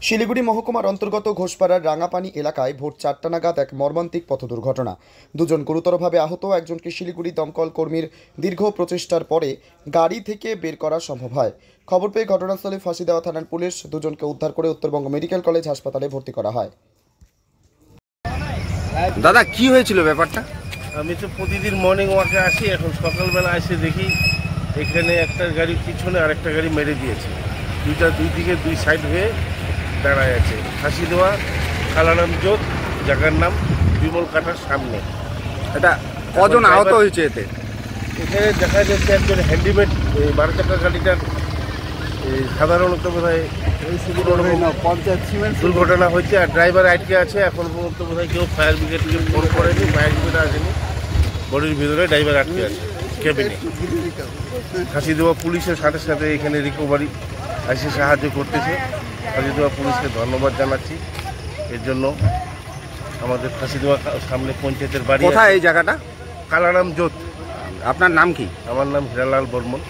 শিলিগুড়ি মহকুমার অন্তর্গত ঘোষপাড়ার রাঙাপানি এলাকায় ভোর 4টা নাগাদ এক মর্মান্তিক পথ দুর্ঘটনা। দুজন গুরুতরভাবে আহত। একজনকে শিলিগুড়ি দমকল কর্মীর দীর্ঘ প্রচেষ্টার পরে গাড়ি থেকে বের করা সম্ভব হয়। খবর পেয়ে ঘটনাস্থলে ফাঁসিদেওয়া থানার পুলিশ দুজনকে উদ্ধার করে উত্তরবঙ্গ মেডিকেল কলেজ হাসপাতালে ভর্তি করা হয়। দাদা, কি হয়েছিল ব্যাপারটা? আমি তো প্রতিদিন মর্নিং ওয়াকে আসি। এখন সকালবেলা এসে দেখি এখানে একটা গাড়ি পিছনে আরেকটা গাড়ি মেরে দিয়েছে। দুই দিকে দুই সাইড হয়ে দাঁড়ায় আছে। ফাঁসি দেওয়া কালারাম জোত, জায়গার নাম বিমল কাটার সামনে। এটা কজন আহত হয়েছে এতে? এখানে দেখা যাচ্ছে একজন হ্যান্ডিমেড 12 চাকার গাড়িটার সাধারণত বোধ হয় দুর্ঘটনা হয়েছে, আর ড্রাইভার আটকে আছে। এখন পর্যন্ত বোধ হয় কেউ ফায়ার ব্রিগেডকে ফোন করেনি, ফায়ার ব্রিগেড আসেনি। বডির ভিতরে ড্রাইভার আটকে আছে কেবিনে। ফাঁসি দেওয়া পুলিশের সাথে সাথে এখানে রিকভারি এসে সাহায্য করতেছে। ফাঁসি দেওয়া পুলিশকে ধন্যবাদ জানাচ্ছি এর জন্য। আমাদের ফাঁসি দেওয়া সামনে পঞ্চায়েতের বাড়ি। কোথায় এই জায়গাটা? কালারাম জোত। আপনার নাম কি? আমার নাম হিরালাল বর্মন।